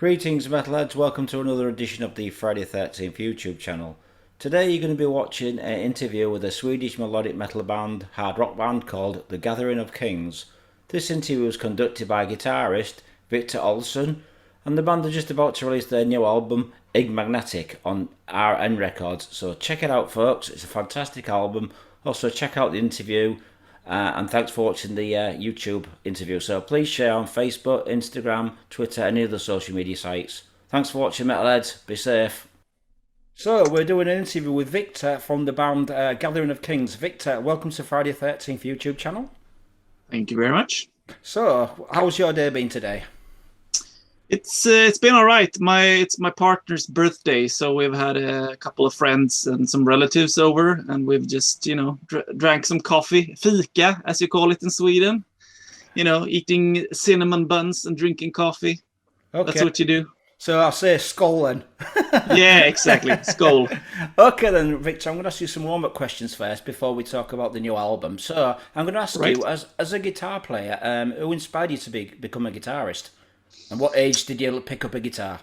Greetings metalheads, welcome to another edition of the Friday 13th YouTube channel. Today you're going to be watching an interview with a Swedish melodic metal band, hard rock band called The Gathering of Kings. This interview was conducted by guitarist Victor Olsson, and the band are just about to release their new album Enigmatic on RN Records, so check it out folks, it's a fantastic album. Also check out the interview. And thanks for watching the YouTube interview. So please share on Facebook, Instagram, Twitter, any other social media sites. Thanks for watching, metalheads. Be safe. So we're doing an interview with Victor from the band Gathering of Kings. Victor, welcome to Friday 13th YouTube channel. Thank you very much. So, how's your day been today? It's been all right. It's my partner's birthday, so we've had a couple of friends and some relatives over, and we've just drank some coffee, fika as you call it in Sweden. Eating cinnamon buns and drinking coffee. Okay. That's what you do. So I'll say skull then. Yeah, exactly. Skull. Okay then, Victor, I'm going to ask you some warm-up questions first before we talk about the new album. So I'm going to ask you, as a guitar player, who inspired you to become a guitarist? And what age did you pick up a guitar?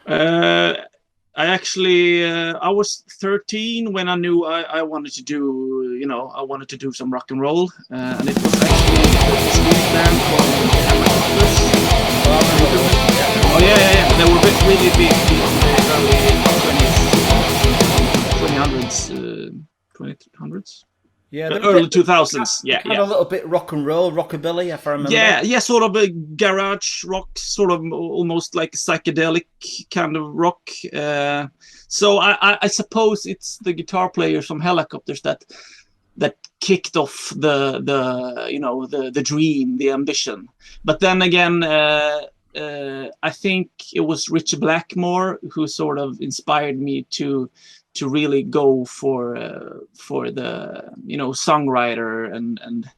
I was 13 when I knew I wanted to do, I wanted to do some rock and roll. And it was actually a Swedish band called Enigmatic. Oh yeah. They were really big in the early 2000s. Yeah, early 2000s. Yeah. A little bit rock and roll, rockabilly, if I remember. Yeah, sort of a garage rock, sort of almost like psychedelic kind of rock. So I suppose it's the guitar players from Helicopters that kicked off the dream, the ambition. But then again, I think it was Richie Blackmore who sort of inspired me to really go for the songwriter, and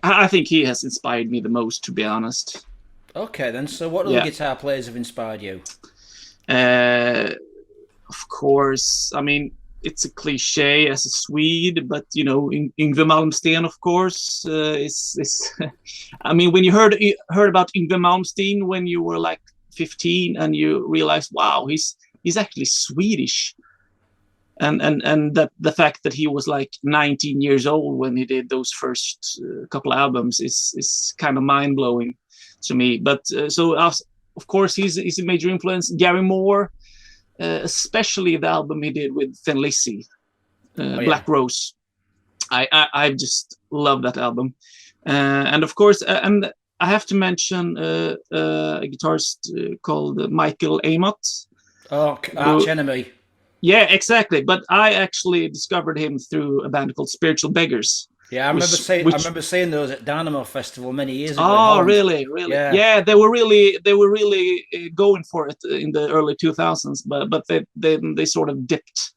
I think he has inspired me the most, to be honest. Okay then, so what other guitar players have inspired you? Of course, I mean, it's a cliche as a Swede, but Yngwie Malmsteen, of course, is I mean, when you heard about Yngwie Malmsteen when you were like 15 and you realized, wow, he's actually Swedish. And that the fact that he was like 19 years old when he did those first couple albums is kind of mind blowing to me. But of course, he's a major influence. Gary Moore, especially the album he did with Thin Lizzy, Black Rose. I just love that album. And of course, and I have to mention a guitarist called Michael Aymoud. Oh, arch enemy. Yeah, exactly. But I actually discovered him through a band called Spiritual Beggars. Yeah, I remember seeing those at Dynamo Festival many years ago. Oh, really? Yeah, they were really going for it in the early 2000s, but they sort of dipped,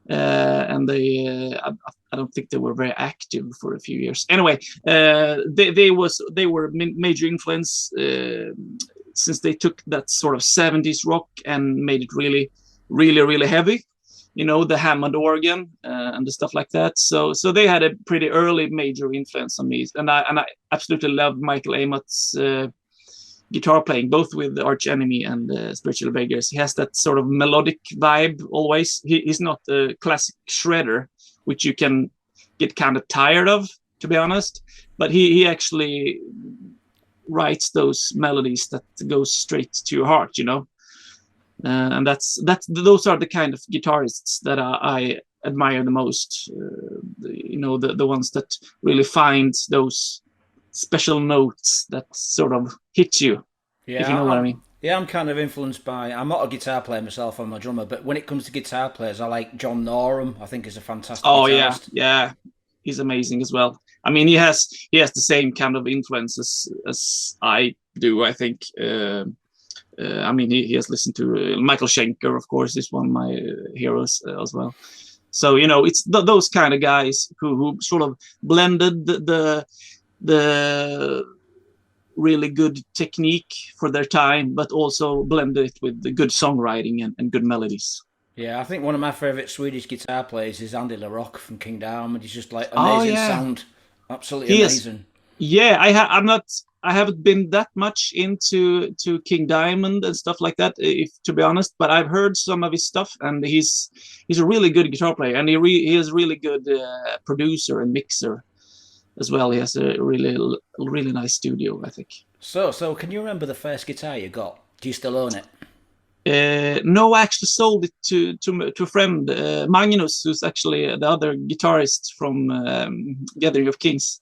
and I don't think they were very active for a few years. Anyway, they were major influence since they took that sort of 70s rock and made it really, really, really heavy. The Hammond organ and the stuff like that. So they had a pretty early major influence on me, and I absolutely love Michael Aymoud's guitar playing, both with Arch Enemy and Spiritual Beggars. He has that sort of melodic vibe always. He's not a classic shredder, which you can get kind of tired of, to be honest. But he actually writes those melodies that go straight to your heart, and those are the kind of guitarists that I admire the most. The ones that really find those special notes that sort of hit you. Yeah, if you know what I mean. Yeah, I'm kind of influenced by. I'm not a guitar player myself. I'm a drummer, but when it comes to guitar players, I like John Norum. I think he's a fantastic. Oh guitarist. yeah, he's amazing as well. I mean, he has the same kind of influences as I do, I think. I mean, he has listened to Michael Schenker, of course, is one of my heroes as well. So it's those kind of guys who sort of blended the really good technique for their time, but also blended it with the good songwriting and good melodies. Yeah, I think one of my favourite Swedish guitar players is Andy LaRock from King Diamond. He's just like amazing sound, absolutely amazing. Yeah, I haven't been that much into King Diamond and stuff like that, if to be honest. But I've heard some of his stuff, and he's a really good guitar player, and he is really good producer and mixer as well. He has a really nice studio, I think. So can you remember the first guitar you got? Do you still own it? No, I actually sold it to a friend, Magnus, who's actually the other guitarist from Gathering of Kings.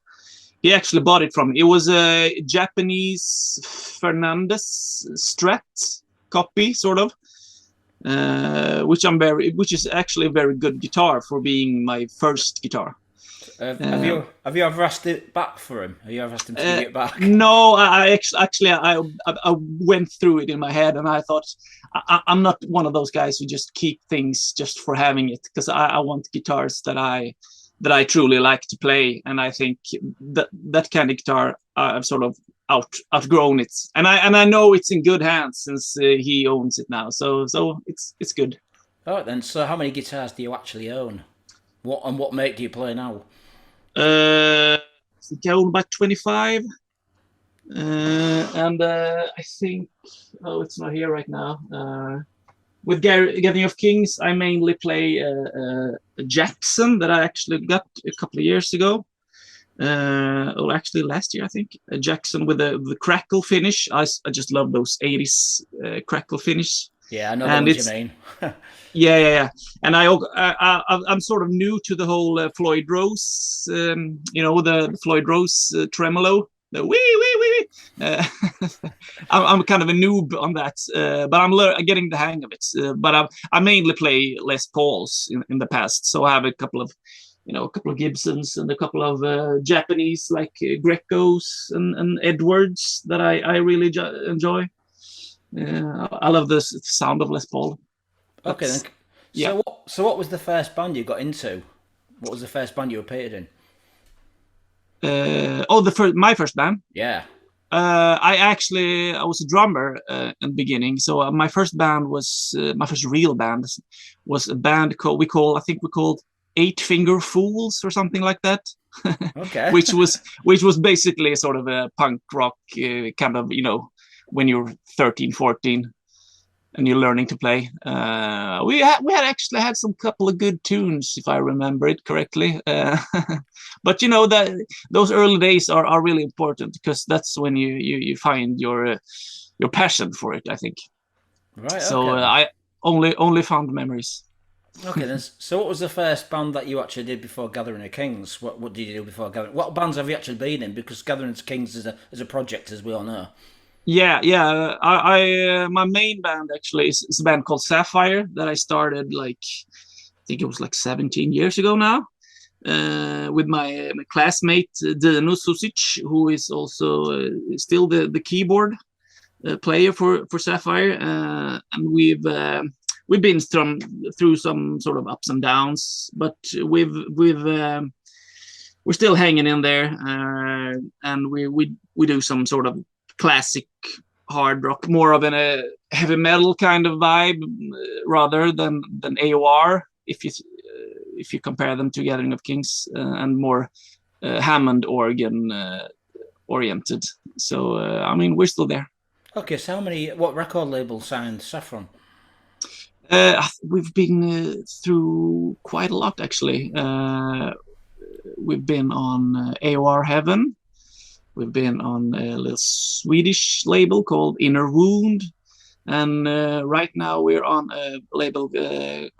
He actually bought it from me. It was a Japanese Fernandez Strat copy, sort of, which is actually a very good guitar for being my first guitar. Have you ever asked it back for him? Have you ever asked him to give it back? No, I went through it in my head, and I thought I'm not one of those guys who just keep things just for having it, because I want guitars that I truly like to play, and I think that kind of guitar I've sort of outgrown it, and I know it's in good hands since he owns it now, so it's good. All right then. So how many guitars do you actually own? What make do you play now? I think I own about 25, and I think it's not here right now. With Gathering of Kings, I mainly play a Jackson that I actually got a couple of years ago. Or actually last year, I think. A Jackson with the crackle finish. I just love those 80s crackle finish. Yeah, I know what you mean. Yeah. And I'm sort of new to the whole Floyd Rose, the Floyd Rose tremolo. The wee. I'm kind of a noob on that, but I'm getting the hang of it. But I mainly play Les Pauls in the past, so I have a couple of Gibsons and a couple of Japanese like Grecos and Edwards that I really enjoy. I love the sound of Les Paul. Okay, then. Yeah. So what was the first band you got into? What was the first band you appeared in? My first band. Yeah. I was a drummer in the beginning. So my first band was my first real band was a band called Eight Finger Fools or something like that. Okay. which was basically sort of a punk rock kind of, when you're 13, 14 and you're learning to play. We had actually had some couple of good tunes, if I remember it correctly. But that those early days are really important, because that's when you find your passion for it, I think. Right. So Okay. I only fond memories. Okay, then. So what was the first band that you actually did before Gathering of Kings? What did you do before Gathering? What bands have you actually been in? Because Gathering of Kings is a project, as we all know. Yeah. I my main band actually is a band called Sapphire that I started I think it was 17 years ago now, with my classmate Dino Susic, who is also still the keyboard player for Sapphire, and we've been through some sort of ups and downs, but we're still hanging in there, and we do some sort of classic hard rock, more of a heavy metal kind of vibe, rather than AOR, if you compare them to Gathering of Kings, and more Hammond organ oriented. So we're still there. Okay, so what record label signed Saffron? We've been through quite a lot, actually. We've been on AOR Heaven. We've been on a little Swedish label called Inner Wound. And right now we're on a label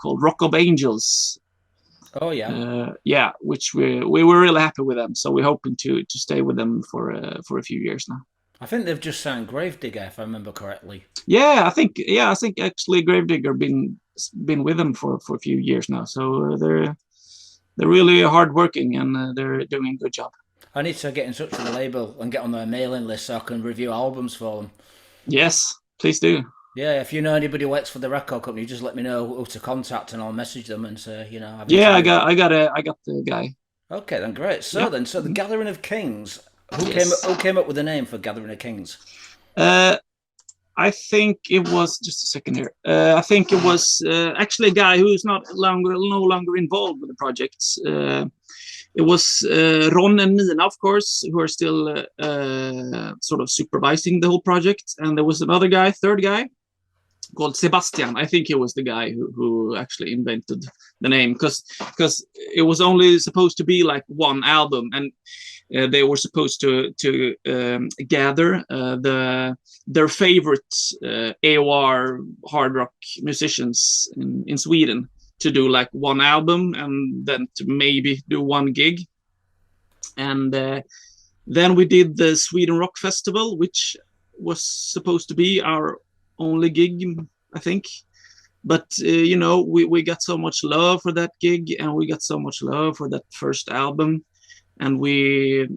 called Rock of Angels. Oh, yeah. Yeah, which we were really happy with them. So we're hoping to stay with them for a few years now. I think they've just signed Gravedigger, if I remember correctly. Yeah, I think actually Gravedigger been with them for a few years now. So they're really hardworking, and they're doing a good job. I need to get in touch with the label and get on their mailing list so I can review albums for them. Yes, please do. Yeah, if you know anybody who works for the record company, just let me know who to contact, and I'll message them and say, Yeah, I got the guy. Okay, then great. So the Gathering of Kings. Who came up with the name for Gathering of Kings? I think it was just a second here. I think it was actually a guy who's no longer involved with the project. it was Ron and Nina, of course, who are still sort of supervising the whole project, and there was another guy, third guy, called Sebastian. I think he was the guy who actually invented the name, because it was only supposed to be like one album, and they were supposed to gather their favorite AOR hard rock musicians in Sweden to do like one album, and then to maybe do one gig. And then we did the Sweden Rock Festival, which was supposed to be our only gig, I think. But you know, we got so much love for that gig, and we got so much love for that first album, and we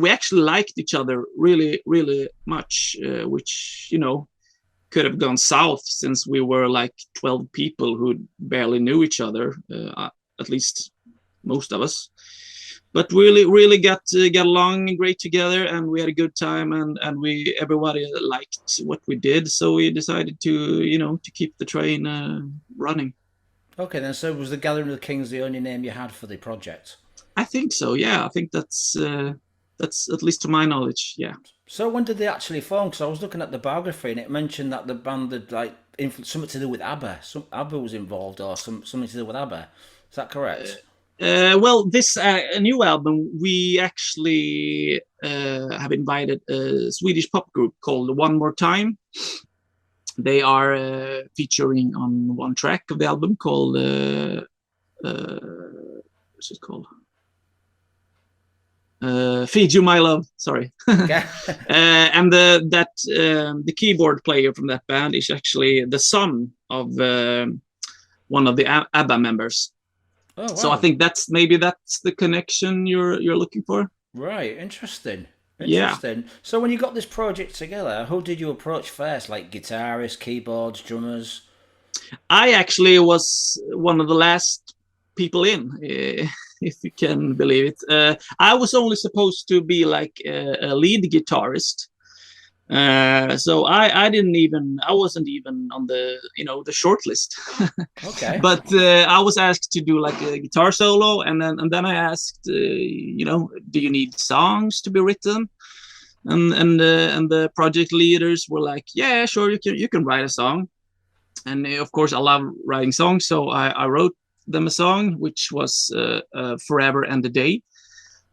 actually liked each other really, really much, which, you know, could have gone south, since we were like 12 people who barely knew each other, at least most of us. But really got along great together, and we had a good time, and everybody liked what we did, so we decided to, you know, to keep the train running. Okay, then, so was the Gathering of the Kings the only name you had for the project? I think so, yeah. I think that's at least to my knowledge, yeah. So when did they actually form? Because I was looking at the biography, and it mentioned that the band had like something to do with ABBA. ABBA was involved, or something to do with ABBA. Is that correct? Well, this new album, we actually have invited a Swedish pop group called One More Time. They are featuring on one track of the album called what's it called? Feed You My Love. Sorry. Okay. And the keyboard player from that band is actually the son of one of the ABBA members. Oh, wow. So I think that's the connection you're looking for. Right, interesting. Yeah. So when you got this project together, who did you approach first? Like guitarists, keyboards, drummers? I actually was one of the last people in, if you can believe it. I was only supposed to be like a lead guitarist. So I wasn't even on the, you know, the short list. Okay. But I was asked to do like a guitar solo, and then I asked, you know, do you need songs to be written? And the project leaders were like, yeah, sure, you can write a song. And of course, I love writing songs, so I wrote them a song, which was Forever and a Day,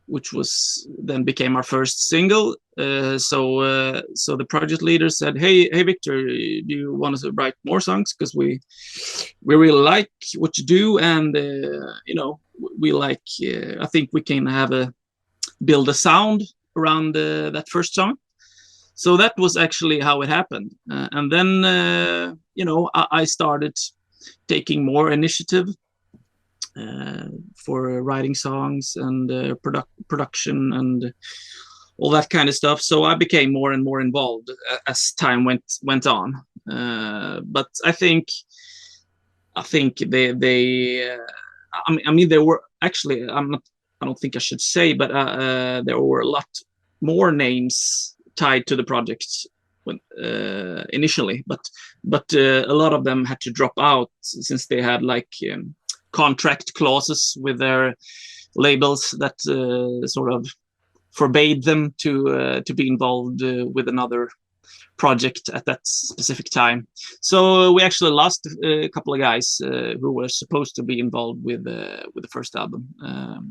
which was then became our first single. So the project leader said, hey Victor, do you want to write more songs? Because we really like what you do, and you know, we like, I think we can build a sound around that first song. So that was actually how it happened. And then you know, I started taking more initiative for writing songs and production and all that kind of stuff. So I became more and more involved as time went on. But I think they I mean, there were actually, I don't think I should say, but there were a lot more names tied to the project when, initially, but a lot of them had to drop out since they had like contract clauses with their labels that sort of forbade them to be involved with another project at that specific time. So we actually lost a couple of guys who were supposed to be involved with the first album,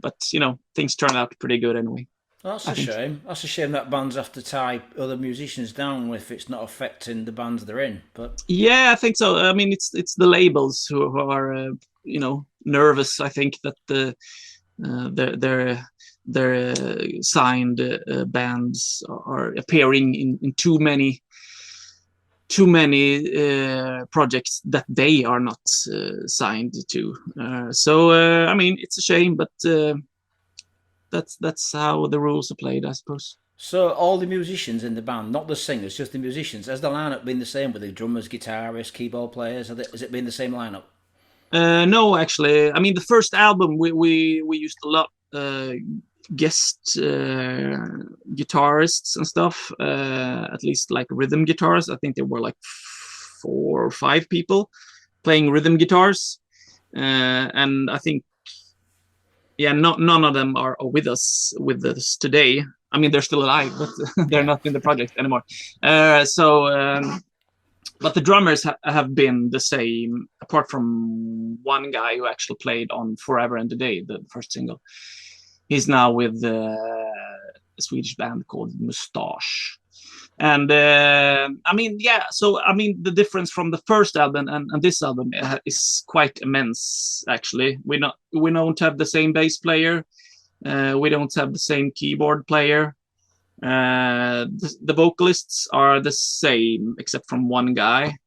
but you know, things turned out pretty good anyway. That's a shame. That's a shame that bands have to tie other musicians down if it's not affecting the bands they're in. But yeah, I think so. I mean, it's the labels who are you know, nervous. I think that their signed bands are appearing in too many projects that they are not signed to. So I mean, it's a shame, but that's how the rules are played, I suppose. so all the musicians in the band, not the singers, just the musicians, has the lineup been the same with the drummers, guitarists, keyboard players? Has it been the same lineup? No, actually, I mean, the first album we used a lot guest guitarists and stuff, at least like rhythm guitars. I think there were like 4 or 5 people playing rhythm guitars, and I think yeah, none of them are with us today. I mean, they're still alive, but they're not in the project anymore. But the drummers have been the same, apart from one guy who actually played on Forever and a Day, the first single. He's now with a Swedish band called Mustache. And I mean, yeah, so I mean, the difference from the first album and this album is quite immense, actually. We don't have the same bass player. We don't have the same keyboard player. The vocalists are the same except from one guy.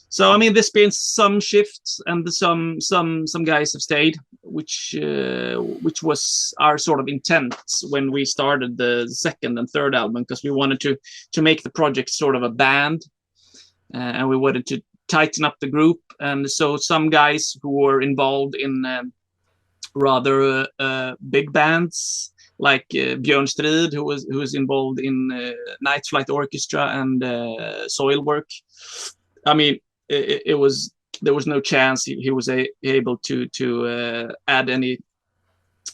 So I mean, there's been some shifts, and some guys have stayed, which was our sort of intent when we started the second and third album, because we wanted to make the project sort of a band, and we wanted to tighten up the group. And so some guys who were involved in rather big bands, like Björn Strid, who was involved in Night Flight Orchestra and Soilwork. I mean, there was no chance he was able to add any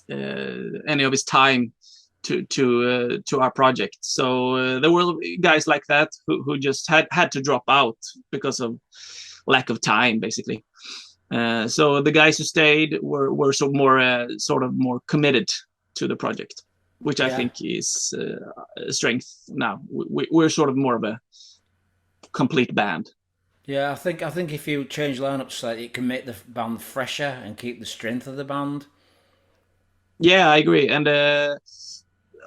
of his time to our project. So there were guys like that who just had to drop out because of lack of time, basically. So the guys who stayed were sort of more committed to the project, which I think is a strength now. We're sort of more of a complete band. Yeah, I think if you change lineups slightly, it can make the band fresher and keep the strength of the band. Yeah, I agree, and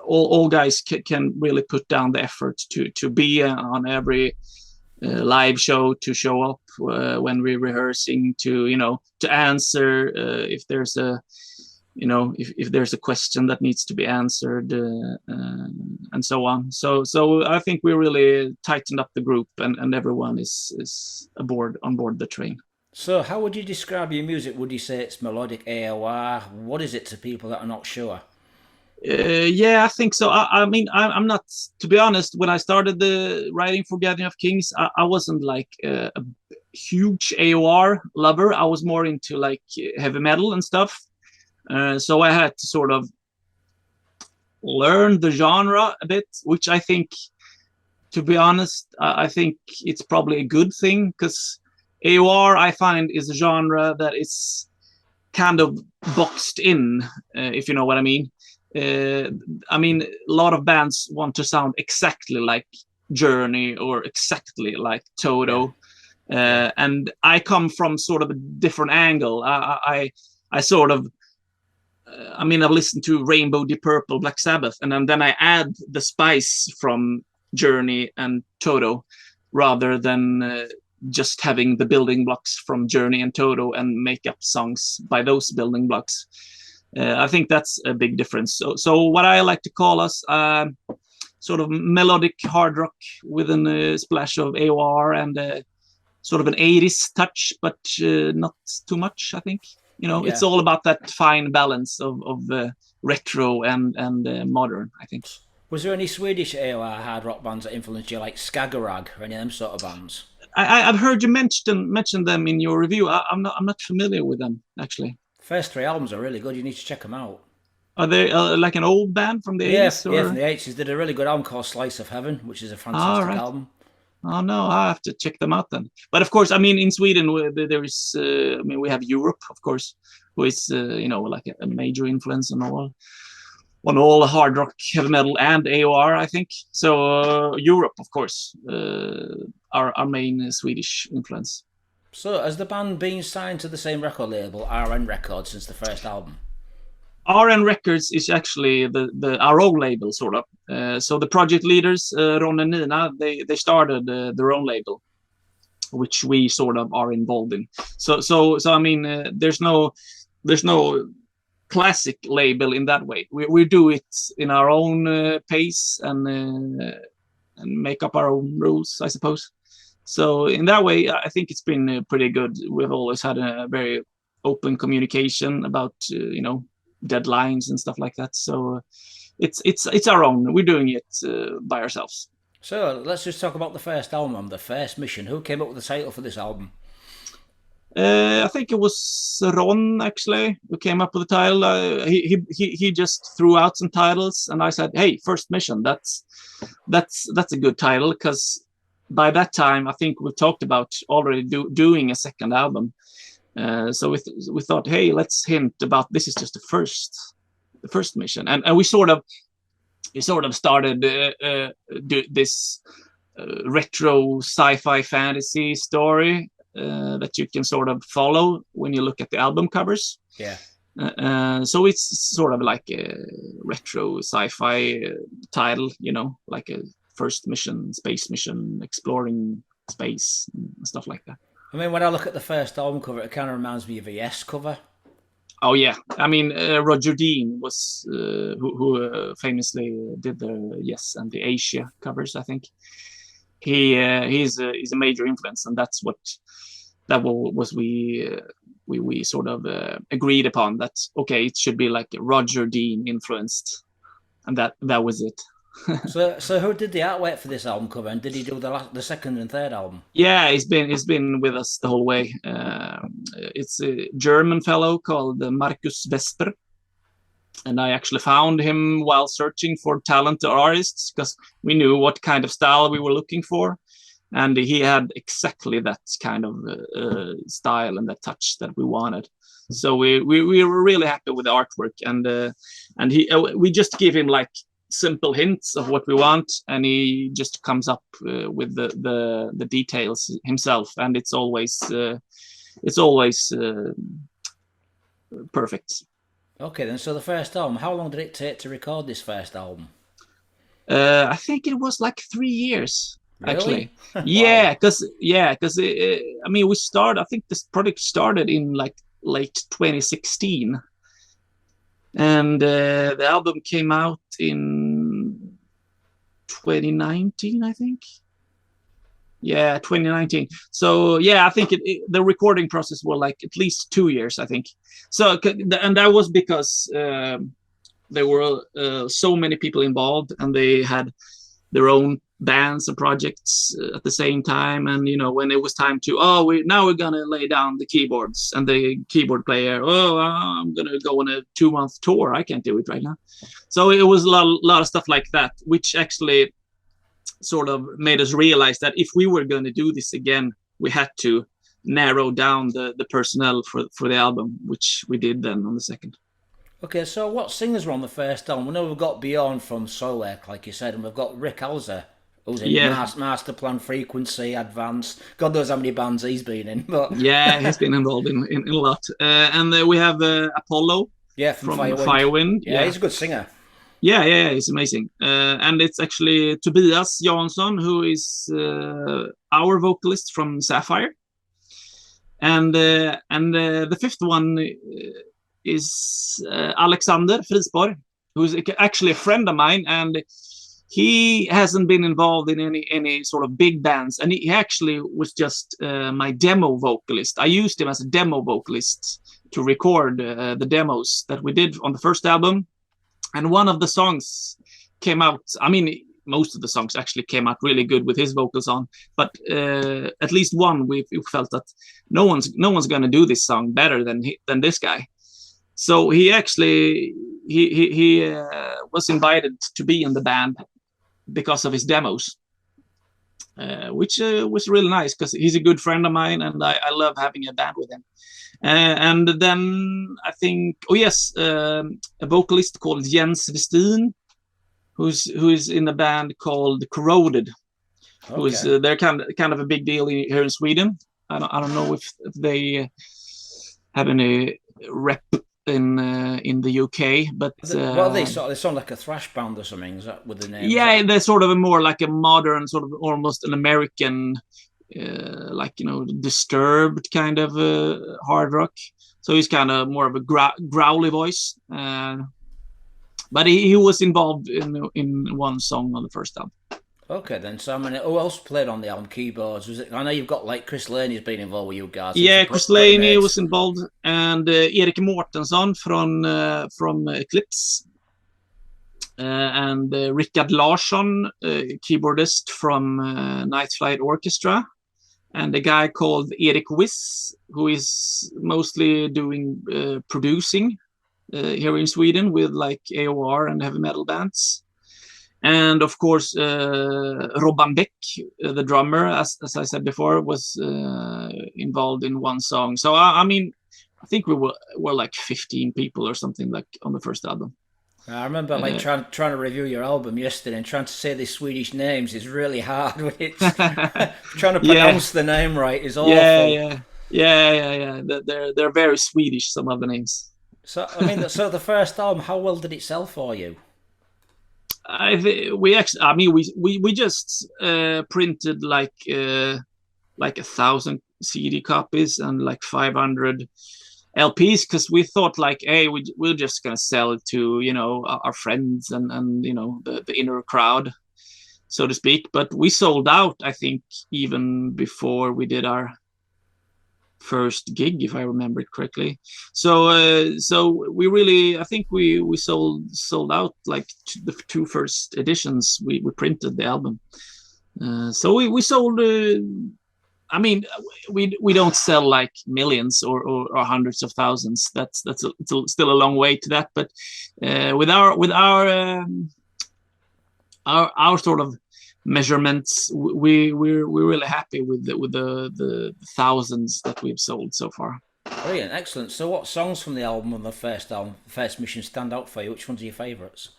all guys can really put down the effort to be on every live show, to show up when we're rehearsing, to answer if there's a if there's a question that needs to be answered, and so on. So I think we really tightened up the group, and everyone is on board the train. So how would you describe your music? Would you say it's melodic AOR? What is it to people that are not sure? Yeah, I think so. I mean, I'm not, to be honest, when I started the writing for Gathering of Kings, I wasn't like a huge AOR lover. I was more into like heavy metal and stuff. So I had to sort of learn the genre a bit, which I think, to be honest, I think it's probably a good thing, because AOR, I find, is a genre that is kind of boxed in, if you know what I mean. I mean, a lot of bands want to sound exactly like Journey or exactly like Toto. And I come from sort of a different angle. I sort of, I mean, I've listened to Rainbow, Deep Purple, Black Sabbath, and then I add the spice from Journey and Toto, rather than just having the building blocks from Journey and Toto and make up songs by those building blocks. I think that's a big difference. So what I like to call us sort of melodic hard rock with a splash of AOR and sort of an 80s touch, but not too much, I think. It's all about that fine balance of retro and modern, I think. Was there any Swedish AOR hard rock bands that influenced you, like Skagerrak or any of them sort of bands? I've heard you mention them in your review. I'm not familiar with them, actually. First 3 albums are really good. You need to check them out. Are they like an old band from the 80s? Yeah, from the 80s. They did a really good album called Slice of Heaven, which is a fantastic album. Oh no, I have to check them out then. But of course, I mean, in Sweden there is, I mean, we have Europe, of course, who is like a major influence on all hard rock, heavy metal, and AOR, I think. So Europe, of course, our main Swedish influence. So has the band been signed to the same record label, RN Records, since the first album? RN Records is actually our own label, sort of. So the project leaders, Ron and Nina, they started their own label, which we sort of are involved in. So I mean, there's no classic label in that way. We do it in our own pace and make up our own rules, I suppose. So in that way, I think it's been pretty good. We've always had a very open communication about deadlines and stuff like that. So it's our own. We're doing it by ourselves. So let's just talk about the first album, The First Mission. Who came up with the title for this album? I think it was Ron actually who came up with the title. He just threw out some titles, and I said, "Hey, First Mission. That's a good title," because by that time I think we talked about already doing a second album. So we thought, hey, let's hint about this is just the first mission, and we sort of started this retro sci-fi fantasy story that you can sort of follow when you look at the album covers. Yeah. So it's sort of like a retro sci-fi title, like a first mission, space mission, exploring space and stuff like that. I mean, when I look at the first album cover, it kind of reminds me of a Yes cover. Oh yeah, I mean Roger Dean was who famously did the Yes and the Asia covers. I think he's a major influence, and that's what we sort of agreed upon, that okay, it should be like Roger Dean influenced, and that was it. So who did the artwork for this album cover, and did he do the second and third album? Yeah, he's been with us the whole way. It's a German fellow called Markus Vesper, and I actually found him while searching for talented artists, because we knew what kind of style we were looking for, and he had exactly that kind of style and that touch that we wanted. So we were really happy with the artwork, and we just give him like simple hints of what we want, and he just comes up with the details himself, and it's always perfect. Okay, then. So the first album, how long did it take to record this first album? I think it was like 3 years. Really? Actually. Wow. because I mean, I think this project started in like late 2016. And the album came out in 2019, I think. Yeah, 2019. So yeah, I think the recording process was like at least 2 years, I think. So, and that was because there were so many people involved, and they had their own bands and projects at the same time. And when it was time to we're gonna lay down the keyboards, and the keyboard player, I'm gonna go on a 2-month tour, I can't do it right now. So it was a lot of stuff like that, which actually sort of made us realize that if we were going to do this again, we had to narrow down the personnel for the album, which we did then on the second. Okay, so what singers were on the first album? We know we've got Bjorn from Soilwork, like you said, and we've got Rick Alzer, who's in Masterplan, Frequency, Advance. God knows how many bands he's been in. But yeah, he's been involved in a lot. And we have Apollo. Yeah, from Firewind. Yeah, he's a good singer. Yeah, he's amazing. And it's actually Tobias Jansson, who is our vocalist from Sapphire. And the fifth one is Alexander Frispor, who's actually a friend of mine, and he hasn't been involved in any sort of big bands, and he actually was just my demo vocalist. I used him as a demo vocalist to record the demos that we did on the first album, and one of the songs came out. I mean, most of the songs actually came out really good with his vocals on, but at least one we felt that no one's going to do this song better than this guy. So he actually he was invited to be in the band because of his demos, which was really nice, because he's a good friend of mine, and I love having a band with him. And then I think, a vocalist called Jens Westin, who is in a band called Corroded, who's they're kind of a big deal here in Sweden. I don't know if they have any rep in the UK, but they sound like a thrash band or something. Is that with the name? Yeah, they're sort of a more like a modern, sort of almost an American, Disturbed kind of hard rock. So he's kind of more of a growly voice, but he was involved in one song on the first album. Okay, then. So, I mean, who else played on the album keyboards? Was it? I know you've got like Chris Laney's been involved with you guys. Yeah, Chris Laney was involved, and Erik Mårtensson from Eclipse, and Rickard Larsson, keyboardist from Night Flight Orchestra, and a guy called Erik Wiss, who is mostly doing producing here in Sweden with like AOR and heavy metal bands. And of course, Robban Beck, the drummer, as I said before, was involved in one song. So I mean, I think we were like 15 people or something like on the first album. I remember like trying to review your album yesterday and trying to say these Swedish names is really hard when it's trying to pronounce the name right is awful. Yeah. They're very Swedish, some of the names. So I mean, so the first album, how well did it sell for you? We just printed like 1,000 CD copies and like 500 LPs, because we thought like, hey, we're just gonna sell it to, you know, our friends and you know, the inner crowd, so to speak. But we sold out, I think, even before we did our first gig, if I remember it correctly. So we really, I think we sold out like the 2 first editions we printed the album. So we sold. I mean, we don't sell like millions or hundreds of thousands. That's still a long way to that. But with our sort of measurements, we're really happy with the thousands that we've sold so far. Brilliant, excellent. So what songs from the album on the first mission stand out for you? Which ones are your favourites?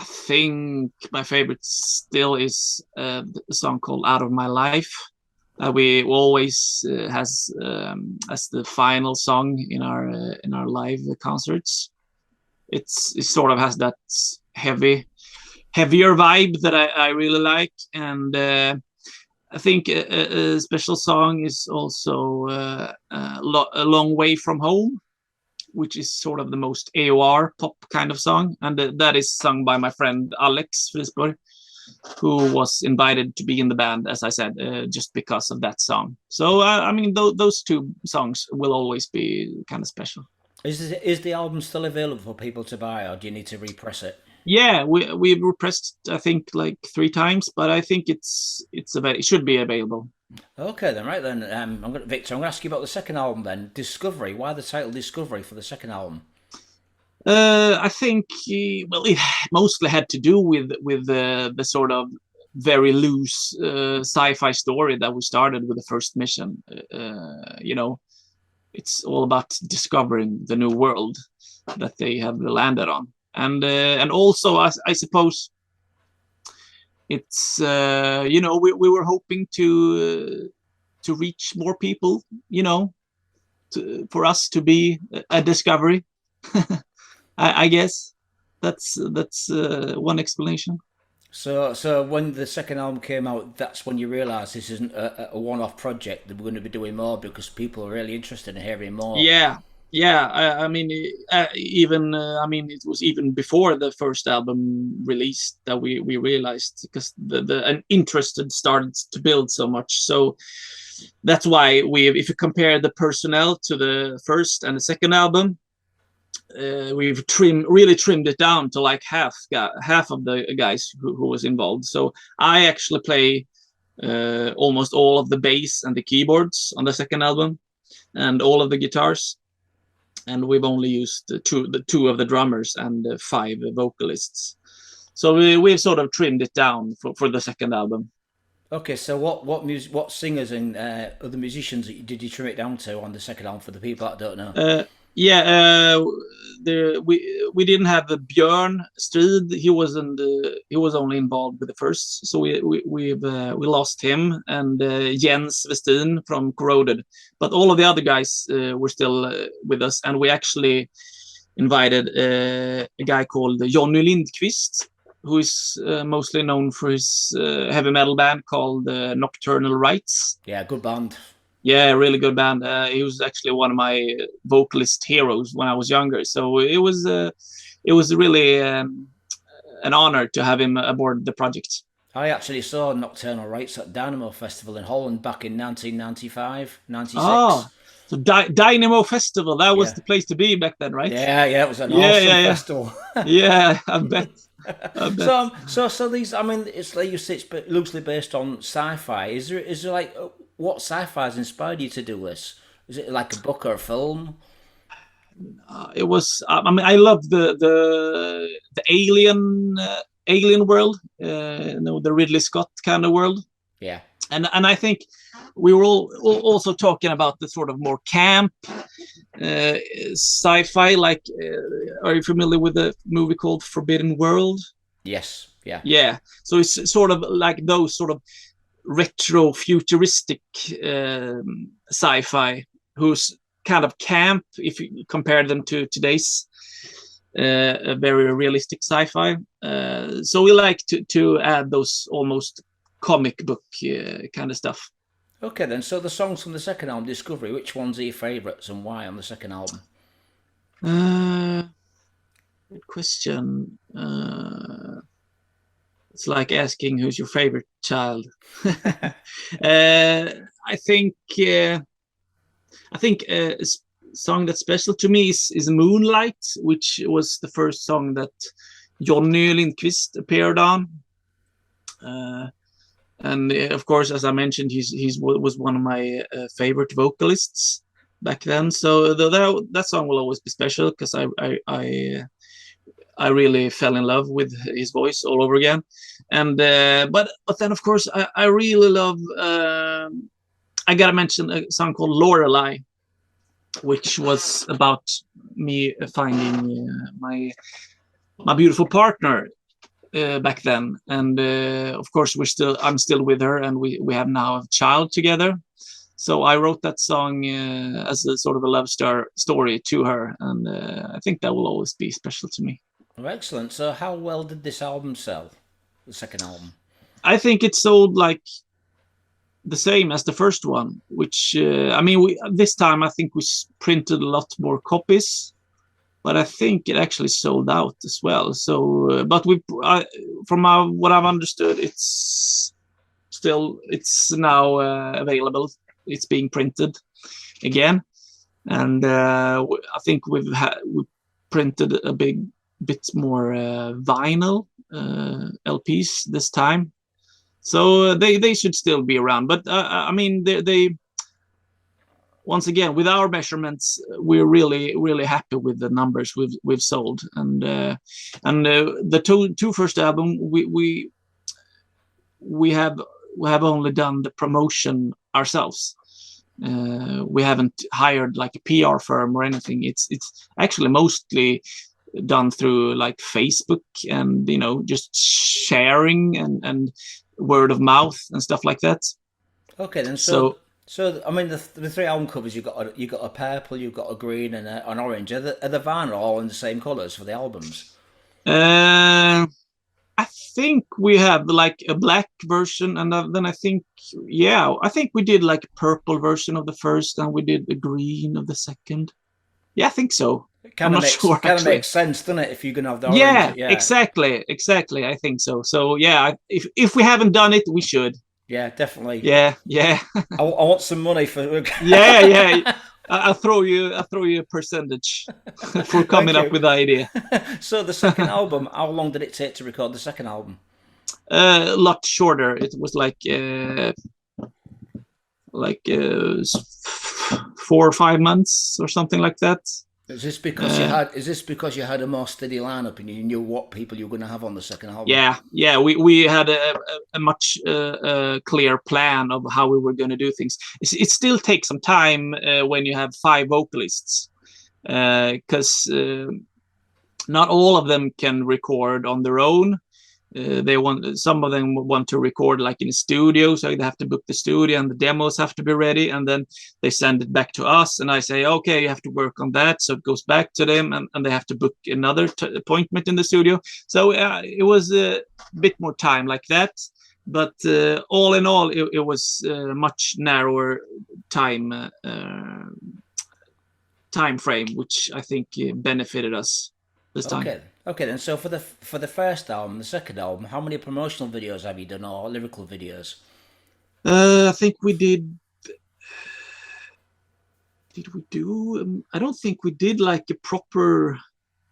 I think my favorite still is a song called "Out of My Life." We always has as the final song in our live concerts. It sort of has that heavier vibe that I really like, and I think a special song is also a long way from home, which is sort of the most AOR pop kind of song, and that is sung by my friend Alex Frisborg, who was invited to be in the band, as I said, just because of that song. So I mean, those 2 songs will always be kind of special. Is the album still available for people to buy, or do you need to repress it? Yeah, we've repressed, I think, like 3 times, but I think it should be available. Okay, then, right then. Victor, I'm going to ask you about the second album then. Discovery. Why the title Discovery for the second album? I think, well, it mostly had to do with the sort of very loose sci-fi story that we started with the first mission. You know, it's all about discovering the new world that they have landed on, and also I suppose it's you know, we were hoping to reach more people, you know, for us to be a discovery. I guess that's one explanation. So when the second album came out, that's when you realised this isn't a one-off project, that we're going to be doing more because people are really interested in hearing more. I mean, even I mean, it was even before the first album released that we realized, because an interest had started to build so much. So that's why if you compare the personnel to the first and the second album, we've really trimmed it down to like half of the guys who was involved. So I actually play almost all of the bass and the keyboards on the second album, and all of the guitars. And we've only used the two of the drummers and 5 vocalists. So we've sort of trimmed it down for the second album. Okay, so what singers and other musicians did you trim it down to on the second album for the people that don't know? We didn't have Björn Strid. He was only involved with the first, so we lost him, and Jens Westin from Corroded. But all of the other guys were still with us, and we actually invited a guy called Jonny Lindqvist, who is mostly known for his heavy metal band called Nocturnal Rites. Yeah, good band. Yeah, really good band. He was actually one of my vocalist heroes when I was younger. So it was really an honor to have him aboard the project. I actually saw Nocturnal Rites at Dynamo Festival in Holland back in 1995, 96. Oh, so Dynamo Festival, that was the place to be back then, right? Yeah, it was an awesome festival. Yeah, I bet. I bet. So these, I mean, it's like you say, it's loosely based on sci-fi. Is there like what sci-fi has inspired you to do this? Is it like a book or a film? It was. I mean, I love the alien world. The Ridley Scott kind of world. Yeah. And I think we were also talking about the sort of more camp sci-fi. Like, are you familiar with the movie called Forbidden World? Yes. Yeah. Yeah. So it's sort of like those sort of retro futuristic sci-fi, who's kind of camp if you compare them to today's very realistic sci-fi. So we like to add those almost comic book kind of stuff. Okay then. So the songs from the second album, Discovery, which ones are your favourites and why on the second album? Good question. It's like asking who's your favorite child. I think a song that's special to me is Moonlight, which was the first song that Johnny Lindqvist appeared on. And of course, as I mentioned, he was one of my favorite vocalists back then. So that song will always be special because I really fell in love with his voice all over again. And but then of course I really love. I gotta mention a song called Lorelei, which was about me finding my beautiful partner back then. And of course I'm still with her, and we have now a child together. So I wrote that song as a sort of a love story to her, and I think that will always be special to me. Oh, excellent. So how well did this album sell? The second album. I think it sold like the same as the first one, which I mean, this time I think we printed a lot more copies, but I think it actually sold out as well. So, but from what I've understood, it's now available. It's being printed again, and I think we printed a bit more vinyl LPs this time. So they should still be around. But I mean, they once again, with our measurements, we're really happy with the numbers we've sold. And the two first album we have only done the promotion ourselves. We haven't hired like a PR firm or anything. It's actually mostly done through like Facebook and just sharing and word of mouth and stuff like that. Okay then. So I mean the three album covers, you got a purple, you've got a green, and an orange. Are the vinyl all in the same colours for the albums? I think we have like a black version, and then I think we did like a purple version of the first, and we did the green of the second. Yeah, I think so. I'm not sure. Kind of makes sense, doesn't it? If you're gonna have the orange. Yeah, exactly. I think so. So yeah, if we haven't done it, we should. Yeah, definitely. Yeah. I want some money for. yeah. I'll throw you a percentage for coming up with the idea. So the second album, how long did it take to record the second album? A lot shorter. It was like 4 or 5 months or something like that. Is this because you had a more steady lineup and you knew what people you were going to have on the second album? Yeah. We had a much clear plan of how we were going to do things. It still takes some time when you have 5 vocalists, because not all of them can record on their own. Some of them want to record like in a studio, so they have to book the studio and the demos have to be ready, and then they send it back to us, and I say, okay, you have to work on that, so it goes back to them, and they have to book another appointment in the studio. So it was a bit more time like that, but all in all it was a much narrower time frame, which I think benefited us this time. Okay then. So for the first album, the second album, how many promotional videos have you done, or lyrical videos? I think we did. Did we do? I don't think we did like a proper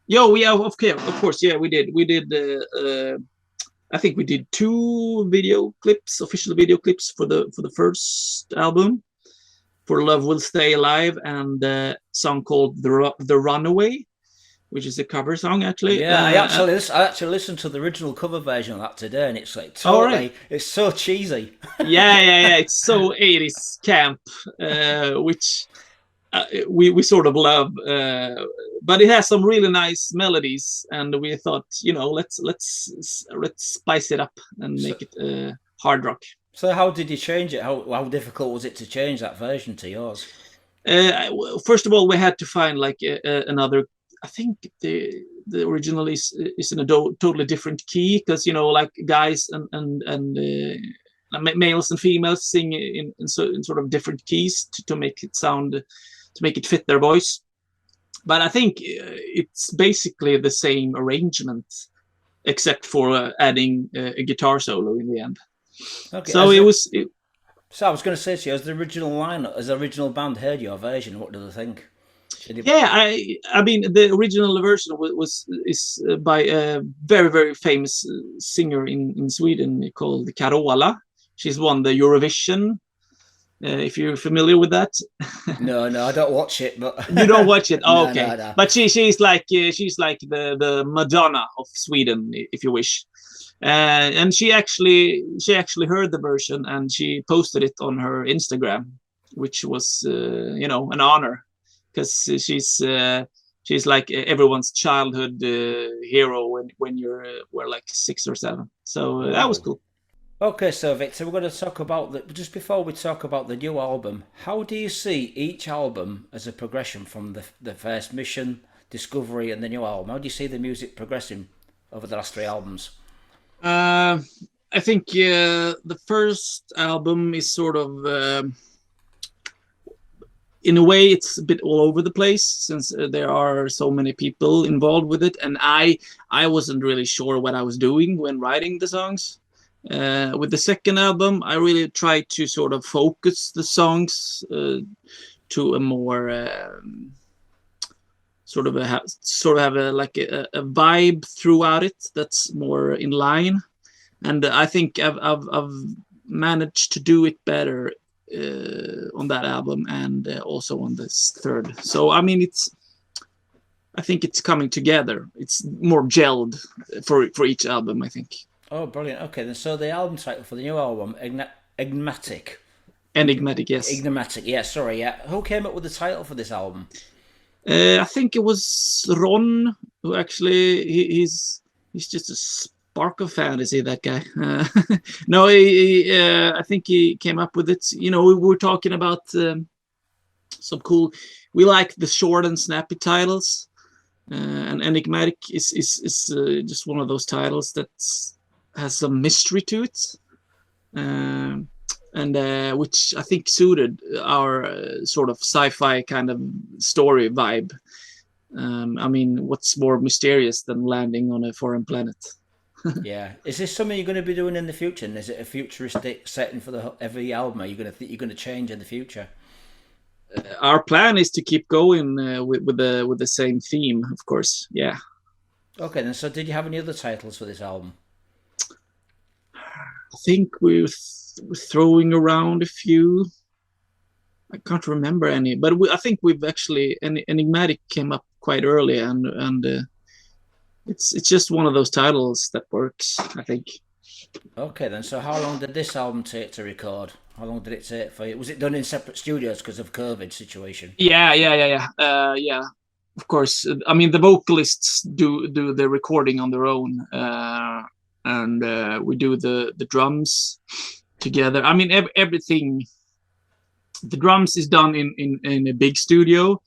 Yo, yeah, of course, yeah, we did. We did. I think we did 2 video clips, official video clips for the first album, for Love Will Stay Alive, and a song called The Runaway, which is a cover song actually. Yeah, I actually listened to the original cover version of that today, and it's like All right. totally, it's so cheesy. Yeah. It's so 80s camp, which we sort of love, but it has some really nice melodies, and we thought, let's spice it up and So, make it hard rock. so how did you change it? How difficult was it to change that version to yours? First of all, we had to find like another. I think the original is in a totally different key, because like guys and males and females sing in sort of different keys to make it sound, to make it fit their voice. But I think it's basically the same arrangement, except for adding a guitar solo in the end. Okay, So so I was going to say to you, has the original band heard your version? What do they think? yeah, I mean the original version is by a very very famous singer in Sweden called Carola. She's won the Eurovision. If you're familiar with that. No, I don't watch it, but You don't watch it. Oh, no, okay. no. But she's like the Madonna of Sweden, if you wish. And she actually heard the version, and she posted it on her Instagram, which was an honor, because she's like everyone's childhood hero when you're were like 6 or 7. So that was Wow. cool. Okay, so Victor, we're going to talk about just before we talk about the new album. How do you see each album as a progression from the first Mission, Discovery, and the new album? How do you see the music progressing over the last 3 albums? Uh, I think the first album is sort of, in a way, it's a bit all over the place, since there are so many people involved with it, and I wasn't really sure what I was doing when writing the songs. With the second album, I really tried to sort of focus the songs to a more sort of have a vibe throughout it that's more in line, and I think I've managed to do it better on that album, and also on this third. So I mean, I think it's coming together. It's more gelled for each album, I think. Oh, brilliant. Okay, then so the album title for the new album, Enigmatic. Enigmatic, yes. Enigmatic, yeah, sorry, yeah. Who came up with the title for this album? I think it was Ron, who actually he's just a spark of fantasy. That guy. No, I think he came up with it. We were talking about some cool. We like the short and snappy titles, and Enigmatic is just one of those titles that has some mystery to it. And which I think suited our sort of sci-fi kind of story vibe. I mean, what's more mysterious than landing on a foreign planet? Yeah, is this something you're going to be doing in the future? And is it a futuristic setting for every album? Are you going to think you're going to change in the future? Our plan is to keep going with the same theme, of course. Yeah. Okay, then. So, did you have any other titles for this album? I think we're throwing around a few. I can't remember any, but I think we've actually Enigmatic came up quite early, and it's just one of those titles that works, I think. Okay, then. So, how long did this album take to record? How long did it take for you? Was it done in separate studios because of COVID situation? Yeah. Yeah. Of course. I mean, the vocalists do the recording on their own, and we do the drums together. I mean, everything. The drums is done in a big studio,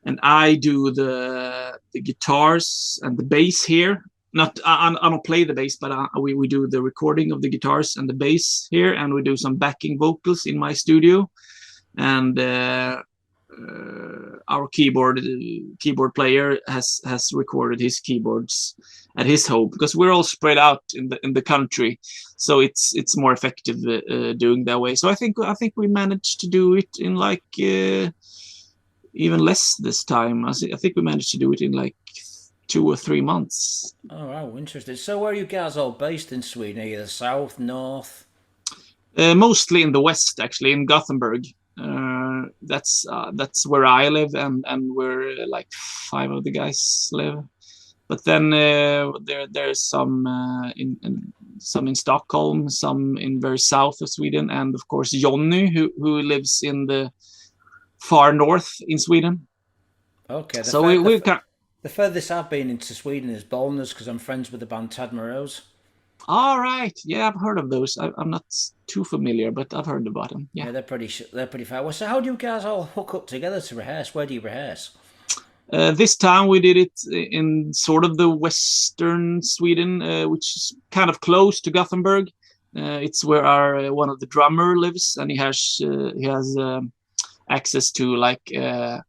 and I do the guitars and the bass here. I don't play the bass, but we do the recording of the guitars and the bass here, and we do some backing vocals in my studio, and our keyboard player has recorded his keyboards at his home, because we're all spread out in the country, so it's more effective doing that way. So I think we managed to do it in like even less this time. I think we managed to do it in like 2 or 3 months. Oh, wow, interesting. So where are you guys all based in Sweden? Are you the south, north? Mostly in the west, actually, in Gothenburg. That's where I live, and where like 5 of the guys live. But then there's some in Stockholm, some in very south of Sweden, and of course Jonny, who lives in the far north in Sweden. Okay. So the furthest I've been into Sweden is Bollnäs, because I'm friends with the band Tad Moreau's. All right, yeah, I've heard of those. I'm not too familiar, but I've heard about them. Yeah, they're pretty far. Well, so how do you guys all hook up together to rehearse? Where do you rehearse? This time we did it in sort of the western Sweden, which is kind of close to Gothenburg. It's where our one of the drummer lives, and he has access to like a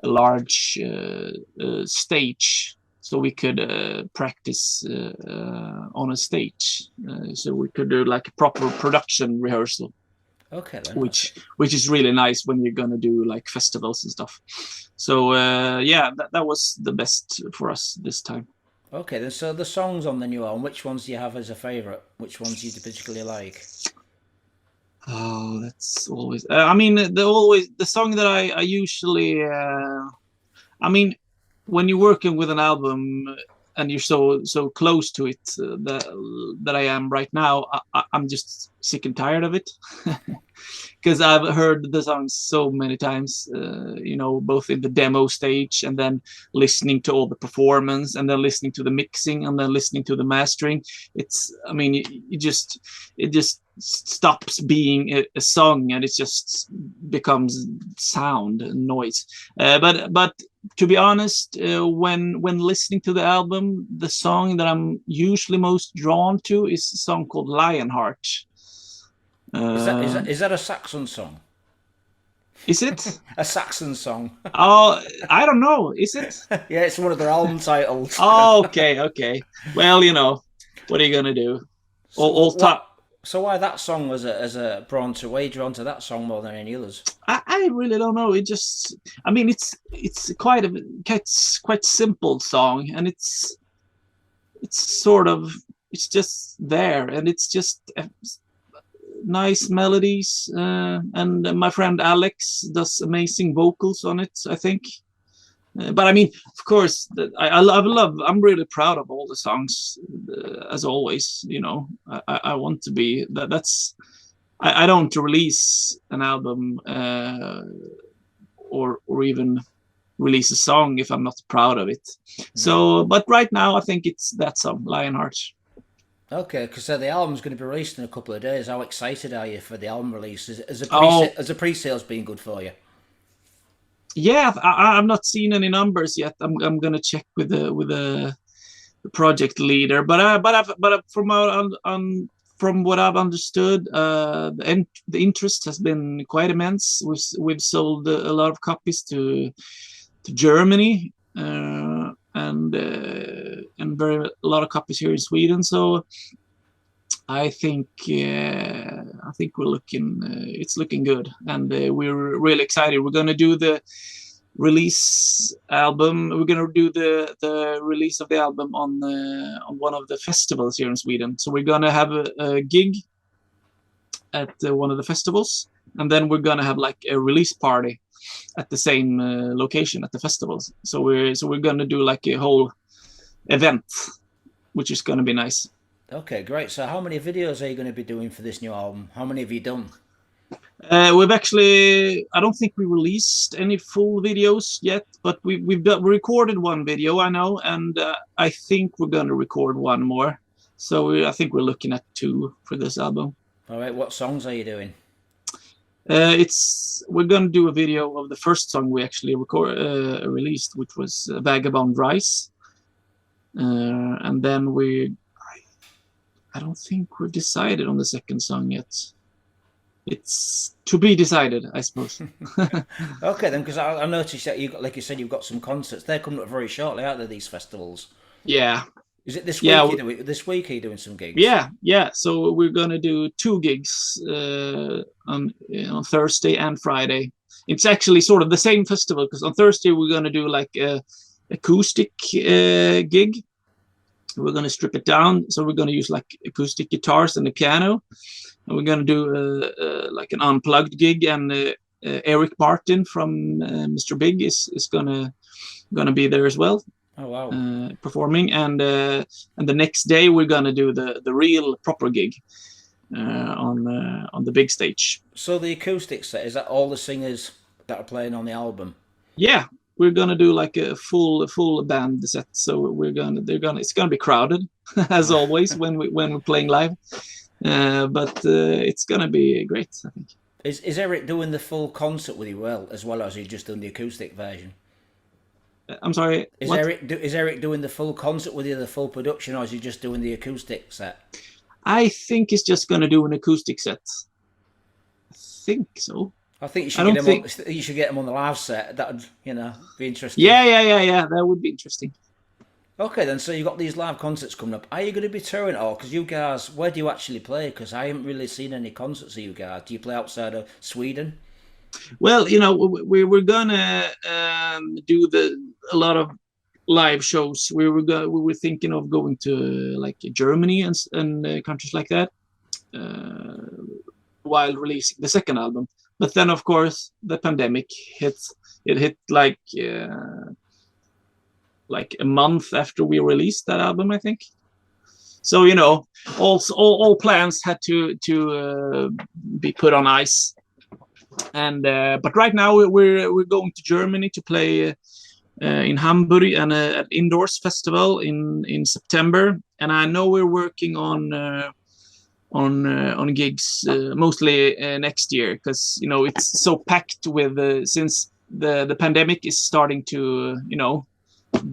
large stage, so we could practice on a stage. So we could do like a proper production rehearsal. Okay, then. Which is really nice when you're gonna do like festivals and stuff. So that was the best for us this time. Okay, then. So the songs on the new album, which ones do you have as a favorite? Which ones do you particularly like? Oh, that's always. I mean, the song that I usually. I mean, when you're working with an album and you're so close to it that I am right now, I'm just sick and tired of it. Because I've heard the song so many times, both in the demo stage and then listening to all the performance and then listening to the mixing and then listening to the mastering. It just stops being a song and it just becomes sound and noise. But to be honest, when listening to the album, the song that I'm usually most drawn to is a song called Lionheart. Is that a Saxon song? Is it a Saxon song? Oh, I don't know. Is it? Yeah, it's one of their album titles. Oh, okay. Well, what are you gonna do? So why that song was a drawn to that song more than any others? I really don't know. It just, it's quite simple song, and it's just there, and it's just nice melodies, and my friend Alex does amazing vocals on it, I think. But of course, I'm really proud of all the songs, as always. I want to be that's. I don't release an album or even release a song if I'm not proud of it. So, but right now I think it's that song, Lionheart. Okay, because the album's going to be released in a couple of days. How excited are you for the album release? Has the pre-sales been good for you? Yeah, I've not seen any numbers yet. I'm gonna check with the project leader, but from what I've understood, the interest has been quite immense. We've sold a lot of copies to Germany, and a lot of copies here in Sweden. So I think we're looking. It's looking good, and we're really excited. We're gonna do the release album. We're gonna do the release of the album on one of the festivals here in Sweden. So we're gonna have a gig at one of the festivals, and then we're gonna have like a release party at the same location at the festivals. So we're gonna do like a whole event, which is gonna be nice. Okay, great. So how many videos are you going to be doing for this new album? How many have you done? We've actually, I don't think we released any full videos yet, but we recorded one video, I know, and I think we're going to record one more. So I think we're looking at 2 for this album. All right, what songs are you doing? We're going to do a video of the first song we actually released, which was Vagabond Rise. And then I don't think we've decided on the second song yet. It's to be decided, I suppose. Okay, then, because I noticed that like you said, you've got some concerts. They're coming up very shortly, aren't they, these festivals? Yeah. Is it this week? This week are you doing some gigs? Yeah. So we're gonna do 2 gigs on Thursday and Friday. It's actually sort of the same festival, because on Thursday we're gonna do like a acoustic gig. We're going to strip it down, so we're going to use like acoustic guitars and the piano, and we're going to do like an unplugged gig. And Eric Martin from Mr. Big is gonna be there as well. Oh wow! Performing, and the next day we're gonna do the real proper gig on the big stage. So the acoustic set, is that all the singers that are playing on the album? Yeah, we're gonna do like a full band set. So it's gonna be crowded as always when we're playing live. But it's gonna be great, I think. Is Eric doing the full concert with you as well as he just done the acoustic version? I'm sorry. Is Eric doing the full concert with you, the full production, or is he just doing the acoustic set? I think he's just going to do an acoustic set. I think so. I think you should get him on the live set. That would, be interesting. Yeah. That would be interesting. Okay, then. So you got these live concerts coming up. Are you going to be touring at all? Because you guys, where do you actually play? Because I haven't really seen any concerts of you guys. Do you play outside of Sweden? Well, we're gonna do a lot of live shows. We were thinking of going to like Germany and countries like that while releasing the second album. But then, of course, the pandemic hit. It hit like a month after we released that album, I think. So all plans had to be put on ice. And but right now we're going to Germany to play in Hamburg and an indoors festival in September. And I know we're working on gigs mostly next year, because it's so packed with since the pandemic is starting to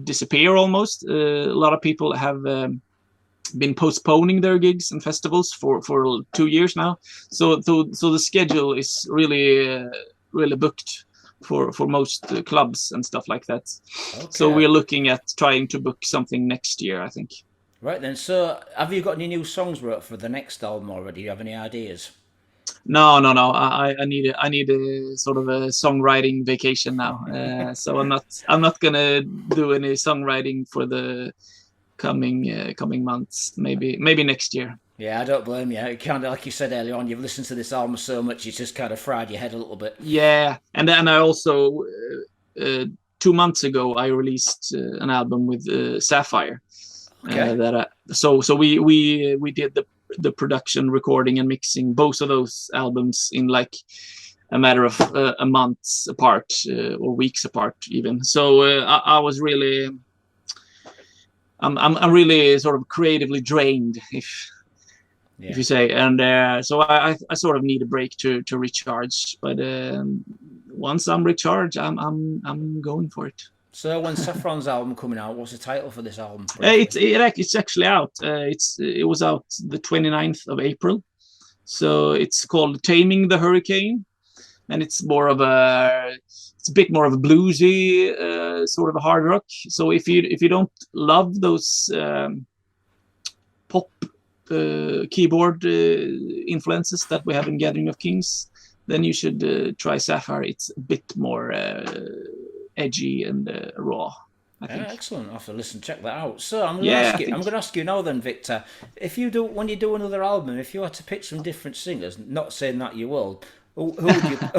disappear almost. A lot of people have been postponing their gigs and festivals for 2 years now, so the schedule is really booked for most clubs and stuff like that. Okay. So we're looking at trying to book something next year, I think. Right then. So have you got any new songs wrote for the next album already? Do you have any ideas? No. I need a sort of a songwriting vacation now. So I'm not gonna do any songwriting for the coming months. Maybe next year. Yeah, I don't blame you. Kind of like you said earlier on, you've listened to this album so much, it's just kind of fried your head a little bit. Yeah, and then I also 2 months ago I released an album with Sapphire. Okay. So we did the production, recording, and mixing both of those albums in like a matter of a month apart, or weeks apart even. So I was really, I'm really sort of creatively drained, if you say, and so I sort of need a break to recharge. But once I'm recharged, I'm going for it. So when Saffron's album coming out, what's the title for this album? It's actually out. It was out the 29th of April. So it's called Taming the Hurricane, and it's a bit more of a bluesy sort of a hard rock. So if you don't love those pop keyboard influences that we have in Gathering of Kings, then you should try Sapphire. It's a bit more edgy and raw, I think. Excellent. I'll have to check that out. So I'm going to ask you now then, Victor, when you do another album, if you had to pick some different singers, not saying that you will, who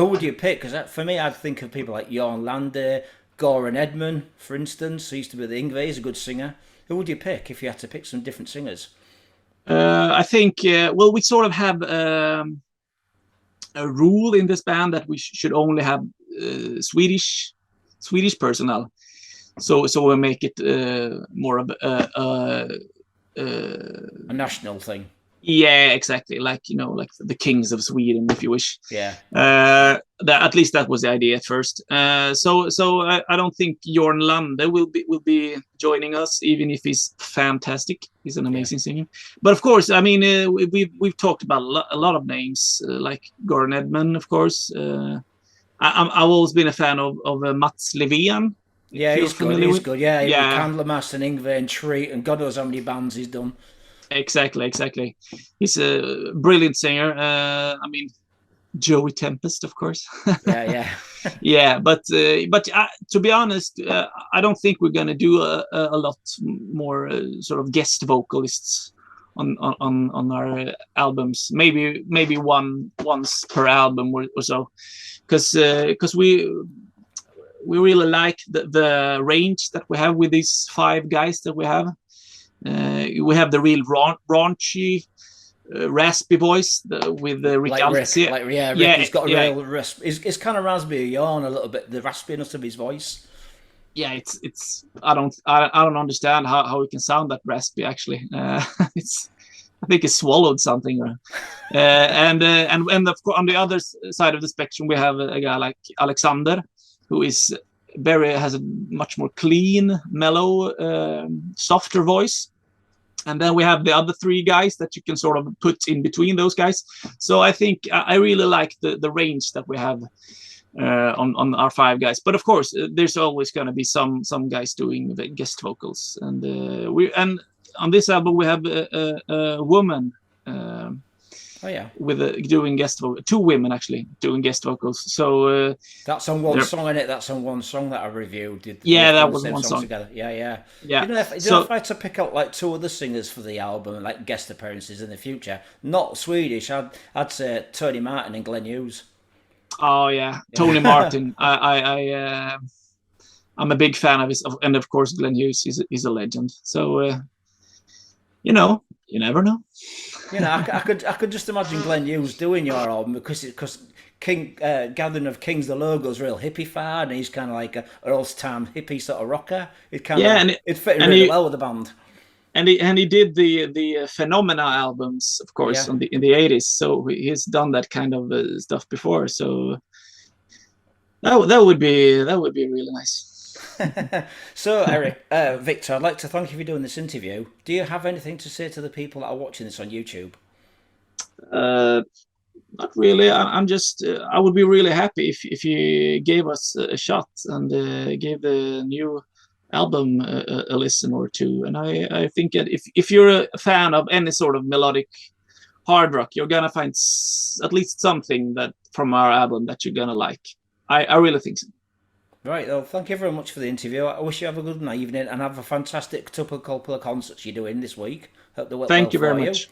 would you pick? Because for me, I'd think of people like Jan Lande, Goran Edman, for instance, who used to be the Yngwie. He's a good singer. Who would you pick if you had to pick some different singers? I think, we sort of have a rule in this band that we should only have Swedish personnel. So we'll make it more of a national thing. Yeah, exactly. Like like the Kings of Sweden, if you wish. Yeah. At least that was the idea at first. So I don't think Jorn Lande will be joining us, even if he's fantastic. He's an amazing singer. But of course, I mean, we've talked about a lot of names, like Goran Edman, of course. I've always been a fan of Mats Levén. Yeah, he's good. Yeah, Candlemass and Yngwie and Treat and God knows how many bands he's done. Exactly. He's a brilliant singer. I mean, Joey Tempest, of course. Yeah. Yeah, but to be honest, I don't think we're gonna do a lot more sort of guest vocalists on our albums. Maybe once per album or so, because we really like the range that we have with these 5 guys that we have. We have the real raunchy, raspy voice with Rick Altsey. Rick has got a real rasp. It's kind of raspy yarn a little bit, the raspiness of his voice. Yeah, it's I don't understand how it can sound that raspy actually. I think he swallowed something. And of course on the other side of the spectrum we have a guy like Alexander, who is has a much more clean, mellow, softer voice. And then we have the other 3 guys that you can sort of put in between those guys. So I think I really like the range that we have on our 5 guys. But of course, there's always going to be some guys doing the guest vocals. And and on this album we have a woman. With doing guest vocals, 2 women actually doing guest vocals. So that's on one song, isn't it? That's on one song that I reviewed. That was one song together. Yeah. Yeah. If I had to pick out like 2 other singers for the album, like guest appearances in the future, not Swedish, I'd say Tony Martin and Glenn Hughes. Oh yeah, Tony Martin. I'm a big fan of his, and of course Glenn Hughes is a legend. So you never know. I could just imagine Glenn Hughes doing your album because Gathering of Kings, the logo's real hippie fad, and he's kind of like an old-time hippie sort of rocker. It fit really well with the band. And he did the Phenomena albums, of course, in the 80s. So he's done that kind of stuff before. So that would be really nice. So, Eric, Victor, I'd like to thank you for doing this interview. Do you have anything to say to the people that are watching this on YouTube? Not really. I'm just. I would be really happy if you gave us a shot and gave the new album a listen or 2. And I think that if you're a fan of any sort of melodic hard rock, you're gonna find at least something that from our album that you're gonna like. I really think so. Right, well, thank you very much for the interview. I wish you have a good evening and have a fantastic couple of concerts you're doing this week. Hope they work Thank you well very for much. you.